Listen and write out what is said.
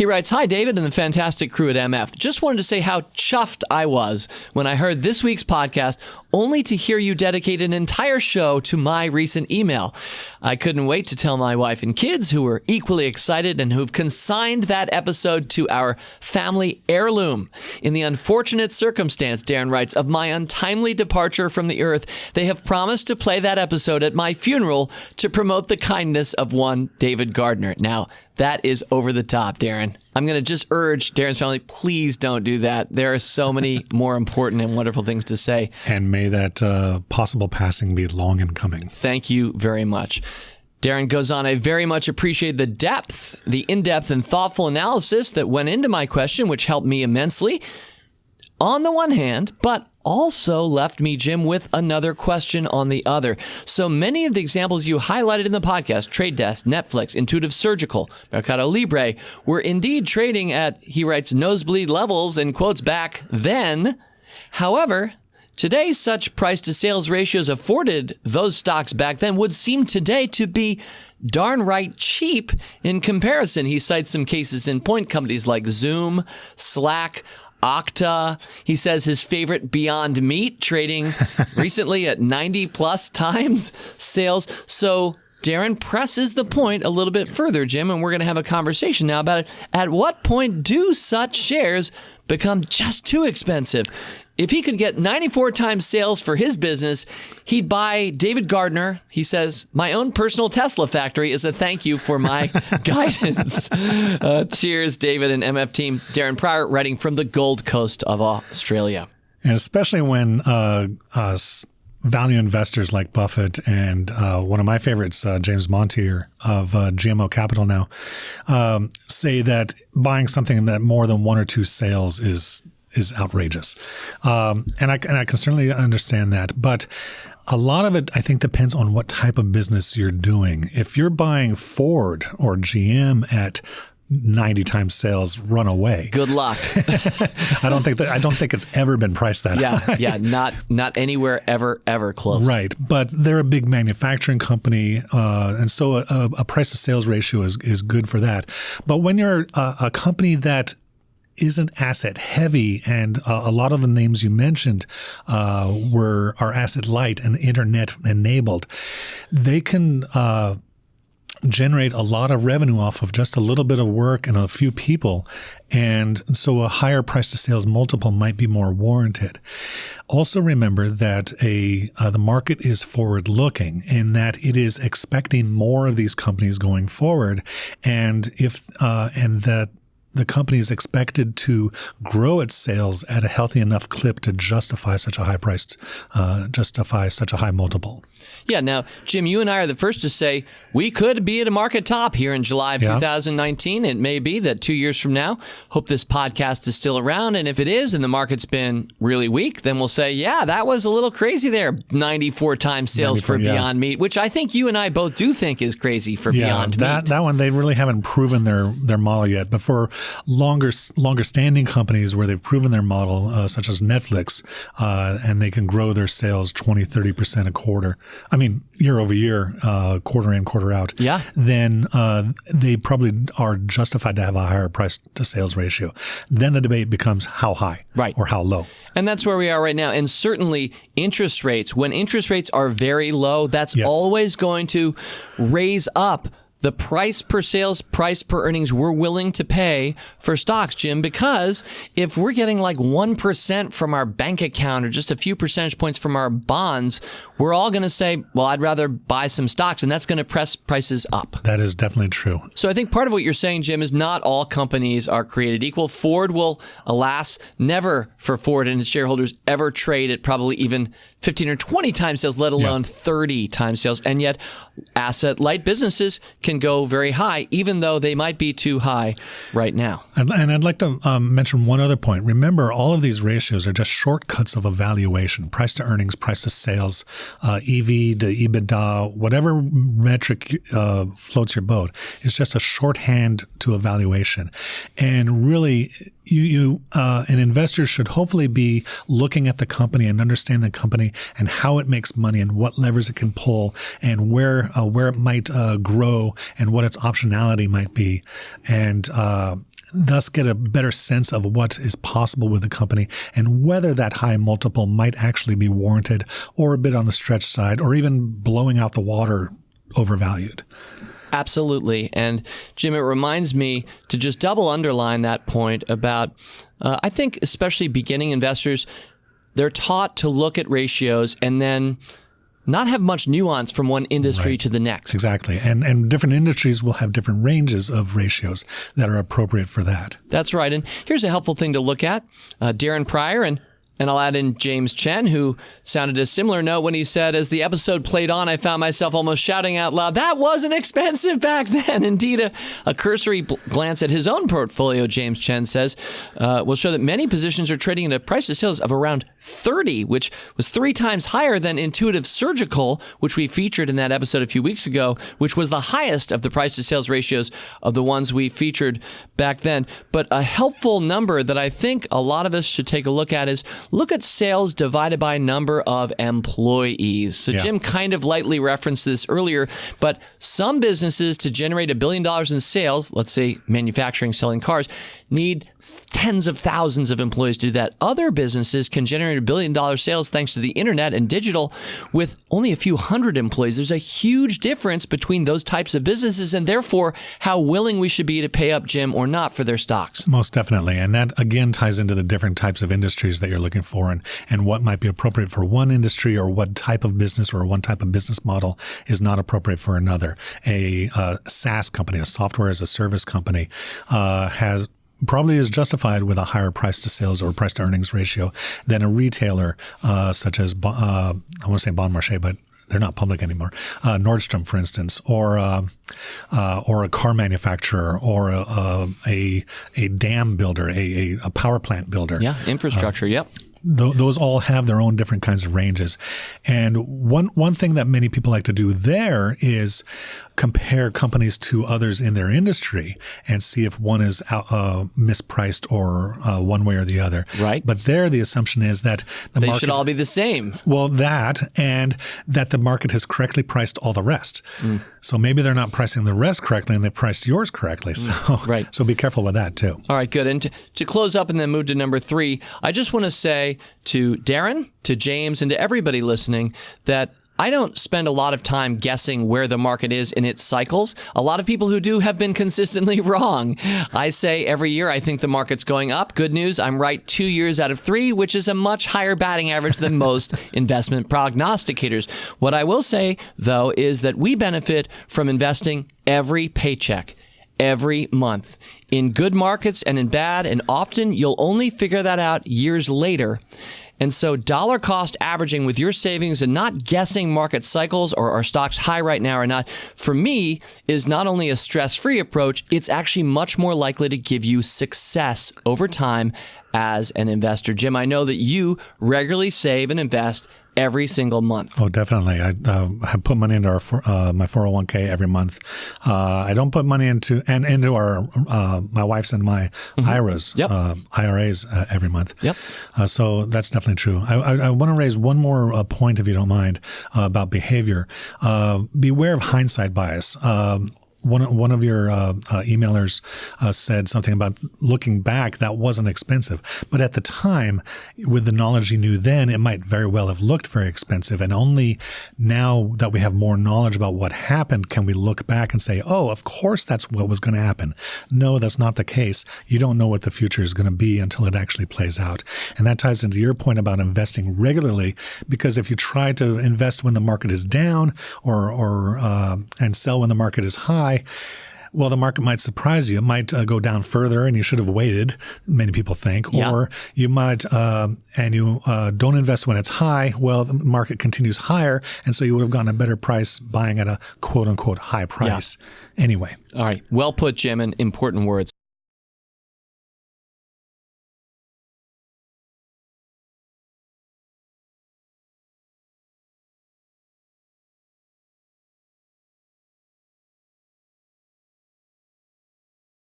He writes, "Hi, David and the fantastic crew at MF. Just wanted to say how chuffed I was when I heard this week's podcast, only to hear you dedicate an entire show to my recent email. I couldn't wait to tell my wife and kids, who were equally excited and who've consigned that episode to our family heirloom. In the unfortunate circumstance," Darren writes, "of my untimely departure from the earth, they have promised to play that episode at my funeral to promote the kindness of one David Gardner." Now, that is over the top, Darren. I'm going to just urge Darren's family, please don't do that. There are so many more important and wonderful things to say. And may that possible passing be long in coming. Thank you very much. Darren goes on, "I very much appreciate the in-depth and thoughtful analysis that went into my question, which helped me immensely on the one hand, but also left me, Jim, with another question on the other. So many of the examples you highlighted in the podcast, Trade Desk, Netflix, Intuitive Surgical, Mercado Libre, were indeed trading at," he writes, "nosebleed levels," in quotes, back then. However, today, such price-to-sales ratios afforded those stocks back then would seem today to be darn right cheap in comparison. He cites some cases in point, companies like Zoom, Slack, Okta. He says his favorite, Beyond Meat, trading recently at 90-plus times sales. So Darren presses the point a little bit further, Jim, and we're going to have a conversation now about it. At what point do such shares become just too expensive? If he could get 94 times sales for his business, he'd buy David Gardner. He says, "My own personal Tesla factory is a thank you for my guidance." Cheers, David and MF team. Darren Pryor, writing from the Gold Coast of Australia. And especially when value investors like Buffett and one of my favorites, James Montier of GMO Capital now, say that buying something that more than one or two sales is outrageous. And I can certainly understand that. But a lot of it, I think, depends on what type of business you're doing. If you're buying Ford or GM at 90 times sales, run away. Good luck. I don't think it's ever been priced that high. Yeah, not anywhere ever close. Right, but they're a big manufacturing company, and so a price to sales ratio is good for that. But when you're a company that isn't asset heavy, and a lot of the names you mentioned are asset light and internet enabled, they can generate a lot of revenue off of just a little bit of work and a few people. And so a higher price to sales multiple might be more warranted. Also remember that the market is forward looking in that it is expecting more of these companies going forward. And that the company is expected to grow its sales at a healthy enough clip to justify such a high multiple. Yeah. Now, Jim, you and I are the first to say we could be at a market top here in July of 2019. It may be that 2 years from now, hope this podcast is still around. And if it is and the market's been really weak, then we'll say, yeah, that was a little crazy there. 94 times sales for Beyond Meat, which I think you and I both do think is crazy for Beyond Meat. That one, they really haven't proven their model yet. But for longer standing companies where they've proven their model, such as Netflix, and they can grow their sales 20, 30% a quarter. I mean, year over year, quarter in, quarter out. Yeah. Then they probably are justified to have a higher price to sales ratio. Then the debate becomes how high or how low. And that's where we are right now. And certainly interest rates, when interest rates are very low, that's always going to raise up the price per sales, price per earnings we're willing to pay for stocks, Jim, because if we're getting like 1% from our bank account or just a few percentage points from our bonds, we're all going to say, well, I'd rather buy some stocks, and that's going to press prices up. That is definitely true. So I think part of what you're saying, Jim, is not all companies are created equal. Ford will, alas, never for Ford and its shareholders ever trade at probably even 15 or 20 times sales, let alone 30 times sales. And yet asset-light businesses can go very high, even though they might be too high right now. And I'd like to mention one other point. Remember, all of these ratios are just shortcuts of evaluation: price to earnings, price to sales, EV to EBITDA, whatever metric floats your boat. It's just a shorthand to evaluation. And really, an investor should hopefully be looking at the company and understand the company and how it makes money and what levers it can pull and where it might grow and what its optionality might be. And thus get a better sense of what is possible with the company and whether that high multiple might actually be warranted or a bit on the stretch side or even blowing out the water overvalued. Absolutely. And Jim, it reminds me to just double underline that point about, I think especially beginning investors, they're taught to look at ratios and then not have much nuance from one industry to the next. Exactly. And different industries will have different ranges of ratios that are appropriate for that. That's right. And here's a helpful thing to look at. Darren Pryor and I'll add in James Chen, who sounded a similar note when he said, as the episode played on, I found myself almost shouting out loud, that wasn't expensive back then. Indeed, a cursory glance at his own portfolio, James Chen says, will show that many positions are trading at a price to sales of around 30, which was 3 times higher than Intuitive Surgical, which we featured in that episode a few weeks ago, which was the highest of the price to sales ratios of the ones we featured back then. But a helpful number that I think a lot of us should take a look at is look at sales divided by number of employees. So Jim kind of lightly referenced this earlier, but some businesses to generate $1 billion in sales, let's say manufacturing, selling cars, need tens of thousands of employees to do that. Other businesses can generate $1 billion sales thanks to the internet and digital with only a few hundred employees. There's a huge difference between those types of businesses and therefore how willing we should be to pay up, Jim, or not for their stocks. Most definitely. And that again ties into the different types of industries that you're looking for and what might be appropriate for one industry or what type of business or one type of business model is not appropriate for another. A SaaS company, a software as a service company, probably is justified with a higher price to sales or price to earnings ratio than a retailer such as, I want to say Bon Marché, but they're not public anymore. Nordstrom, for instance, or a car manufacturer, or a dam builder, a power plant builder. Yeah, infrastructure. Yep. Those all have their own different kinds of ranges. And one thing that many people like to do there is compare companies to others in their industry and see if one is mispriced or one way or the other. Right. But there the assumption is that the market should all be the same. Well, and that the market has correctly priced all the rest. So maybe they're not pricing the rest correctly and they priced yours correctly. So be careful with that too. All right, good. And to close up and then move to number 3, I just want to say to Darren, to James, and to everybody listening that I don't spend a lot of time guessing where the market is in its cycles. A lot of people who do have been consistently wrong. I say every year I think the market's going up. Good news, I'm right 2 years out of 3, which is a much higher batting average than most investment prognosticators. What I will say, though, is that we benefit from investing every paycheck, every month, in good markets and in bad, and often you'll only figure that out years later. And so dollar cost averaging with your savings and not guessing market cycles or are stocks high right now or not, for me, is not only a stress-free approach, it's actually much more likely to give you success over time as an investor. Jim, I know that you regularly save and invest every single month. Oh, definitely. I have put money into my 401k every month. I don't put money into our my wife's and my IRAs, IRAs every month. Yep. So that's definitely true. I want to raise one more point, if you don't mind, about behavior. Beware of hindsight bias. One of your emailers said something about looking back that wasn't expensive, but at the time, with the knowledge you knew then, it might very well have looked very expensive. And only now that we have more knowledge about what happened can we look back and say, "Oh, of course that's what was going to happen." No, that's not the case. You don't know what the future is going to be until it actually plays out, and that ties into your point about investing regularly. Because if you try to invest when the market is down, and sell when the market is high, well, the market might surprise you. It might go down further, and you should have waited, many people think. Yeah. Or you might, don't invest when it's high. Well, the market continues higher, and so you would have gotten a better price buying at a quote-unquote high price. Yeah. Anyway. All right. Well put, Jim, and important words.